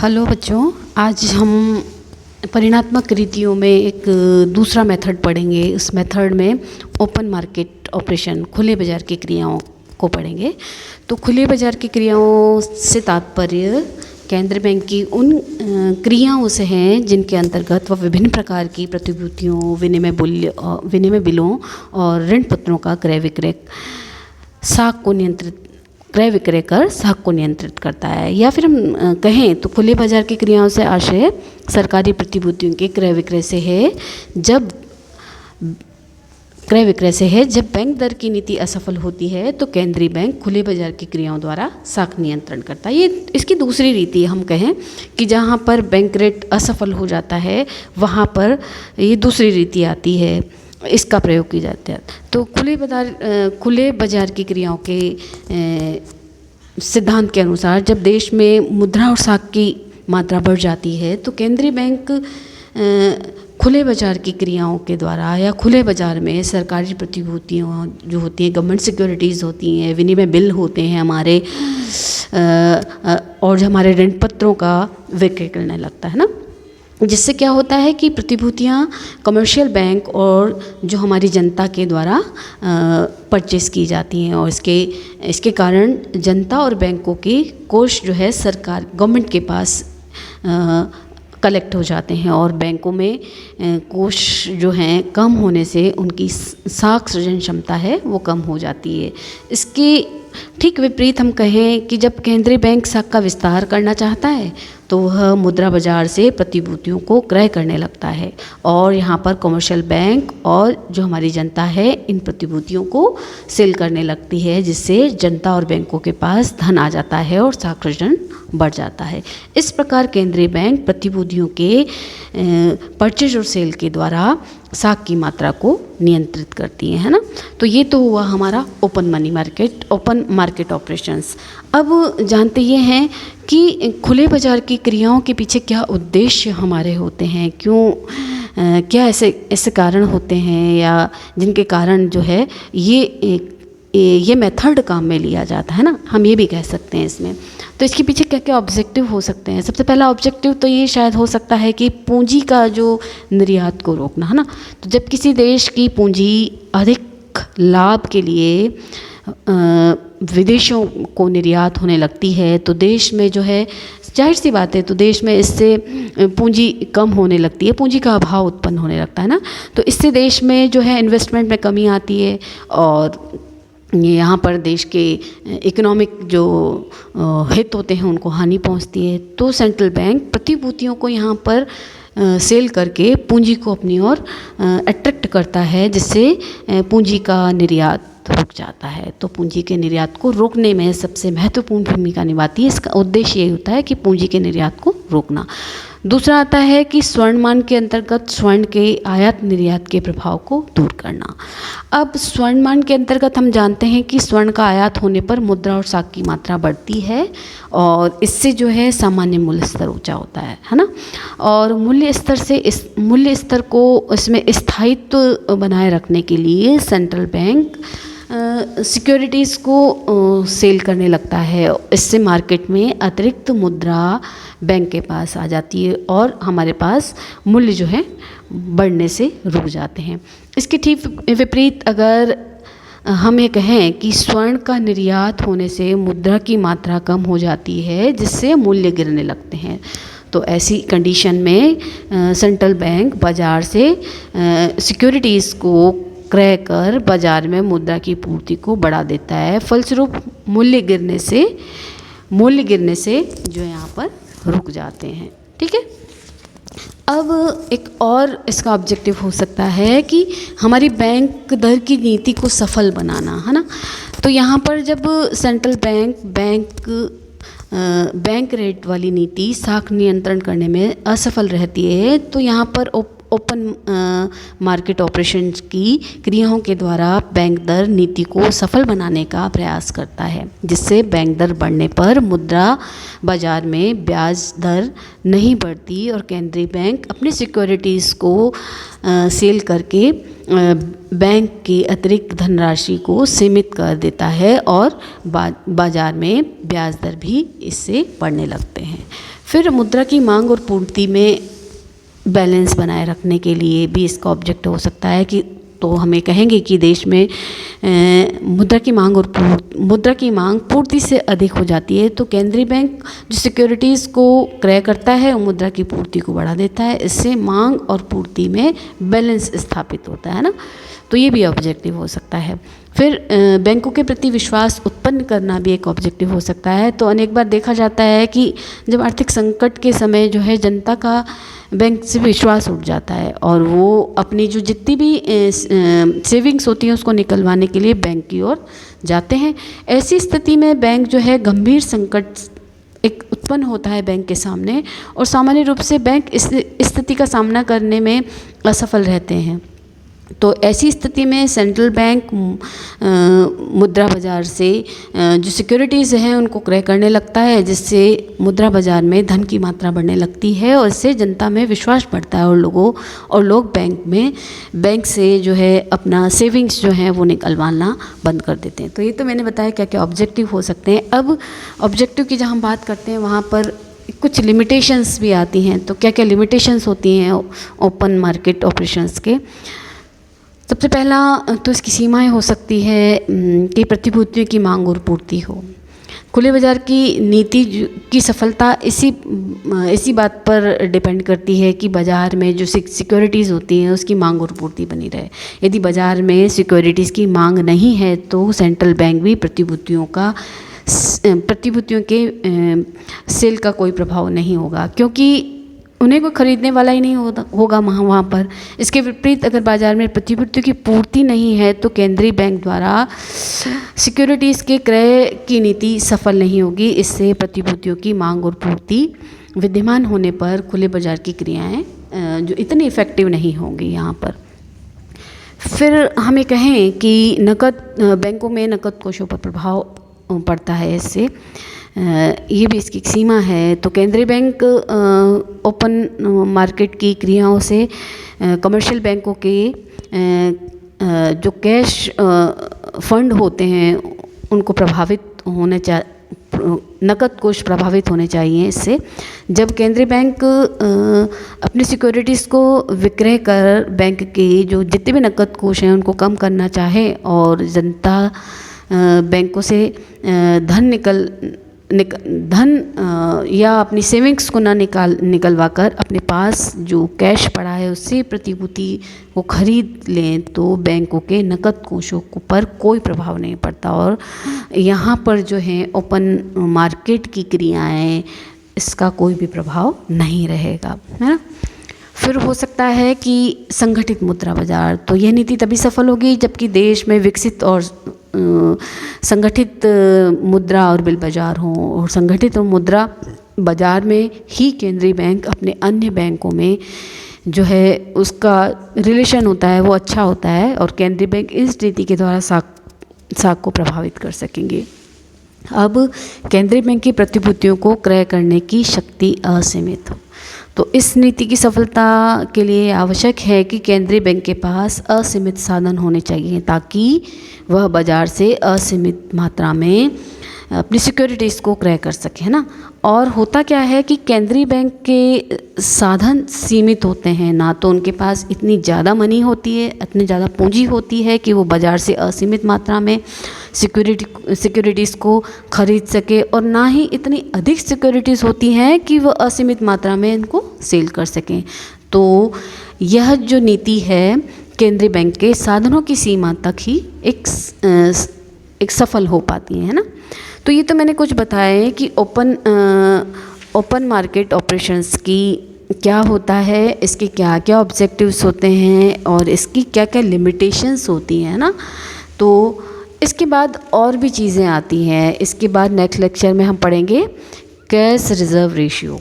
Hello बच्चों, आज हम परिणात्मक रीतियों में एक दूसरा मेथड पढ़ेंगे। इस मेथड में ओपन मार्केट ऑपरेशन, खुले बाज़ार की क्रियाओं को पढ़ेंगे। तो खुले बाज़ार की क्रियाओं से तात्पर्य केंद्रीय बैंक की उन क्रियाओं से हैं जिनके अंतर्गत वह विभिन्न प्रकार की प्रतिभूतियों, विनिमय बिलों और ऋण पत्रों का क्रय विक्रय कर साख को नियंत्रित करता है। या फिर हम कहें तो खुले बाजार की क्रियाओं से आशय सरकारी प्रतिभूतियों के क्रय विक्रय से है। जब बैंक दर की नीति असफल होती है तो केंद्रीय बैंक खुले बाजार की क्रियाओं द्वारा साख नियंत्रण करता है। ये इसकी दूसरी रीति हम कहें कि जहाँ पर बैंक रेट असफल हो जाता है वहाँ पर ये दूसरी रीति आती है, इसका प्रयोग की जाता है। तो खुले बाजार की क्रियाओं के सिद्धांत के अनुसार जब देश में मुद्रा और साख की मात्रा बढ़ जाती है तो केंद्रीय बैंक खुले बाजार की क्रियाओं के द्वारा या खुले बाजार में सरकारी प्रतिभूतियों जो होती हैं, गवर्नमेंट सिक्योरिटीज़ होती हैं, विनिमय बिल होते हैं हमारे, और जो हमारे ऋण पत्रों का विक्रय करने लगता है ना। जिससे क्या होता है कि प्रतिभूतियाँ कमर्शियल बैंक और जो हमारी जनता के द्वारा परचेस की जाती हैं, और इसके कारण जनता और बैंकों के कोष जो है सरकार गवर्नमेंट के पास कलेक्ट हो जाते हैं, और बैंकों में कोष जो हैं कम होने से उनकी साख सृजन क्षमता है वो कम हो जाती है। इसके ठीक विपरीत हम कहें कि जब केंद्रीय बैंक साख का विस्तार करना चाहता है तो वह मुद्रा बाजार से प्रतिभूतियों को क्रय करने लगता है, और यहाँ पर कमर्शियल बैंक और जो हमारी जनता है इन प्रतिभूतियों को सेल करने लगती है, जिससे जनता और बैंकों के पास धन आ जाता है और साख सृजन बढ़ जाता है। इस प्रकार केंद्रीय बैंक प्रतिभूतियों के परचेज और सेल के द्वारा साख की मात्रा को नियंत्रित करती है ना। तो ये तो हुआ हमारा ओपन मार्केट ऑपरेशंस। अब जानते ये हैं कि खुले बाजार की क्रियाओं के पीछे क्या उद्देश्य हमारे होते हैं, क्या ऐसे कारण होते हैं या जिनके कारण जो है ये मेथड काम में लिया जाता है ना, हम ये भी कह सकते हैं इसमें। तो इसके पीछे क्या क्या ऑब्जेक्टिव हो सकते हैं। सबसे पहला ऑब्जेक्टिव तो ये शायद हो सकता है कि पूंजी का जो निर्यात को रोकना है ना। तो जब किसी देश की पूंजी अधिक लाभ के लिए विदेशों को निर्यात होने लगती है तो देश में जो है, जाहिर सी बात है, तो देश में इससे पूंजी कम होने लगती है, पूंजी का अभाव उत्पन्न होने लगता है ना। तो इससे देश में जो है इन्वेस्टमेंट में कमी आती है, और यहाँ पर देश के इकोनॉमिक जो हित होते हैं उनको हानि पहुँचती है। तो सेंट्रल बैंक प्रतिभूतियों को यहाँ पर सेल करके पूंजी को अपनी ओर अट्रैक्ट करता है, जिससे पूंजी का निर्यात रुक जाता है। तो पूंजी के निर्यात को रोकने में सबसे महत्वपूर्ण भूमिका निभाती है। इसका उद्देश्य यही होता है कि पूंजी के निर्यात को रोकना। दूसरा आता है कि स्वर्णमान के अंतर्गत स्वर्ण के आयात निर्यात के प्रभाव को दूर करना। अब स्वर्णमान के अंतर्गत हम जानते हैं कि स्वर्ण का आयात होने पर मुद्रा और साख की मात्रा बढ़ती है, और इससे जो है सामान्य मूल्य स्तर ऊंचा होता है ना। और मूल्य स्तर को इसमें स्थायित्व बनाए रखने के लिए सेंट्रल बैंक सिक्योरिटीज़ को सेल करने लगता है। इससे मार्केट में अतिरिक्त मुद्रा बैंक के पास आ जाती है और हमारे पास मूल्य जो है बढ़ने से रुक जाते हैं। इसके ठीक विपरीत अगर हम ये कहें कि स्वर्ण का निर्यात होने से मुद्रा की मात्रा कम हो जाती है, जिससे मूल्य गिरने लगते हैं। तो ऐसी कंडीशन में सेंट्रल बैंक बाज़ार से सिक्योरिटीज़ को क्रय कर बाजार में मुद्रा की पूर्ति को बढ़ा देता है। फलस्वरूप मूल्य गिरने से जो यहाँ पर रुक जाते हैं। ठीक है। अब एक और इसका ऑब्जेक्टिव हो सकता है कि हमारी बैंक दर की नीति को सफल बनाना, है ना। तो यहाँ पर जब सेंट्रल बैंक रेट वाली नीति साख नियंत्रण करने में असफल रहती है, तो यहाँ पर ओपन मार्केट ऑपरेशंस की क्रियाओं के द्वारा बैंक दर नीति को सफल बनाने का प्रयास करता है, जिससे बैंक दर बढ़ने पर मुद्रा बाजार में ब्याज दर नहीं बढ़ती और केंद्रीय बैंक अपनी सिक्योरिटीज़ को सेल करके बैंक की अतिरिक्त धनराशि को सीमित कर देता है और बाजार में ब्याज दर भी इससे बढ़ने लगते हैं। फिर मुद्रा की मांग और पूर्ति में बैलेंस बनाए रखने के लिए भी इसका ऑब्जेक्टिव हो सकता है कि तो हमें कहेंगे कि देश में मुद्रा की मांग पूर्ति से अधिक हो जाती है, तो केंद्रीय बैंक जो सिक्योरिटीज़ को क्रय करता है वो मुद्रा की पूर्ति को बढ़ा देता है। इससे मांग और पूर्ति में बैलेंस स्थापित होता है ना, तो ये भी ऑब्जेक्टिव हो सकता है। फिर बैंकों के प्रति विश्वास उत्पन्न करना भी एक ऑब्जेक्टिव हो सकता है। तो अनेक बार देखा जाता है कि जब आर्थिक संकट के समय जो है जनता का बैंक से विश्वास उठ जाता है और वो अपनी जो जितनी भी सेविंग्स होती हैं उसको निकलवाने के लिए बैंक की ओर जाते हैं। ऐसी स्थिति में बैंक जो है गंभीर संकट एक उत्पन्न होता है बैंक के सामने, और सामान्य रूप से बैंक इस स्थिति का सामना करने में असफल रहते हैं। तो ऐसी स्थिति में सेंट्रल बैंक मुद्रा बाज़ार से जो सिक्योरिटीज़ हैं उनको क्रय करने लगता है, जिससे मुद्रा बाज़ार में धन की मात्रा बढ़ने लगती है और इससे जनता में विश्वास बढ़ता है और लोग बैंक से जो है अपना सेविंग्स जो है वो निकलवाना बंद कर देते हैं। तो ये तो मैंने बताया क्या क्या ऑब्जेक्टिव हो सकते हैं। अब ऑब्जेक्टिव की जब हम बात करते हैं वहाँ पर कुछ लिमिटेशंस भी आती हैं। तो क्या क्या लिमिटेशंस होती हैं ओपन मार्केट ऑपरेशंस के। सबसे पहला तो इसकी सीमाएं हो सकती है कि प्रतिभूतियों की मांग और पूर्ति हो। खुले बाज़ार की नीति की सफलता इसी बात पर डिपेंड करती है कि बाज़ार में जो सिक्योरिटीज़ होती हैं उसकी मांग और पूर्ति बनी रहे। यदि बाज़ार में सिक्योरिटीज़ की मांग नहीं है तो सेंट्रल बैंक भी प्रतिभूतियों के सेल का कोई प्रभाव नहीं होगा, क्योंकि उन्हें कोई खरीदने वाला ही नहीं होगा वहाँ पर। इसके विपरीत अगर बाज़ार में प्रतिभूतियों की पूर्ति नहीं है तो केंद्रीय बैंक द्वारा सिक्योरिटीज़ के क्रय की नीति सफल नहीं होगी। इससे प्रतिभूतियों की मांग और पूर्ति विद्यमान होने पर खुले बाज़ार की क्रियाएं जो इतनी इफ़ेक्टिव नहीं होंगी यहाँ पर। फिर हमें कहें कि बैंकों में नकद कोषों पर प्रभाव पड़ता है। इससे ये भी इसकी सीमा है। तो केंद्रीय बैंक ओपन मार्केट की क्रियाओं से कमर्शियल बैंकों के जो कैश फंड होते हैं उनको नकद कोष प्रभावित होने चाहिए। इससे जब केंद्रीय बैंक अपनी सिक्योरिटीज़ को विक्रय कर बैंक के जो जितने भी नकद कोष हैं उनको कम करना चाहे और जनता बैंकों से धन या अपनी सेविंग्स को ना निकलवा कर अपने पास जो कैश पड़ा है उससे प्रतिभूति को खरीद लें तो बैंकों के नकद कोषों पर कोई प्रभाव नहीं पड़ता और यहाँ पर जो है ओपन मार्केट की क्रियाएं इसका कोई भी प्रभाव नहीं रहेगा, है ना। फिर हो सकता है कि संगठित मुद्रा बाज़ार। तो यह नीति तभी सफल होगी जबकि देश में विकसित और संगठित मुद्रा और बिल बाज़ार हों, और संगठित मुद्रा बाज़ार में ही केंद्रीय बैंक अपने अन्य बैंकों में जो है उसका रिलेशन होता है वो अच्छा होता है और केंद्रीय बैंक इस नीति के द्वारा साख को प्रभावित कर सकेंगे। अब केंद्रीय बैंक की प्रतिभूतियों को क्रय करने की शक्ति असीमित हो। तो इस नीति की सफलता के लिए आवश्यक है कि केंद्रीय बैंक के पास असीमित साधन होने चाहिए ताकि वह बाज़ार से असीमित मात्रा में अपनी सिक्योरिटीज़ को क्रय कर सके, है ना। और होता क्या है कि केंद्रीय बैंक के साधन सीमित होते हैं, ना तो उनके पास इतनी ज़्यादा मनी होती है, इतनी ज़्यादा पूंजी होती है कि वो बाज़ार से असीमित मात्रा में सिक्योरिटीज़ को खरीद सके, और ना ही इतनी अधिक सिक्योरिटीज़ होती हैं कि वो असीमित मात्रा में इनको सेल कर सकें। तो यह जो नीति है केंद्रीय बैंक के साधनों की सीमा तक ही एक सफल हो पाती है ना। तो ये तो मैंने कुछ बताया कि ओपन मार्केट ऑपरेशंस की क्या होता है, इसके क्या क्या ऑब्जेक्टिव्स होते हैं और इसकी क्या क्या लिमिटेशंस होती हैं ना। तो इसके बाद और भी चीज़ें आती हैं। इसके बाद नेक्स्ट लेक्चर में हम पढ़ेंगे कैश रिज़र्व रेशियो।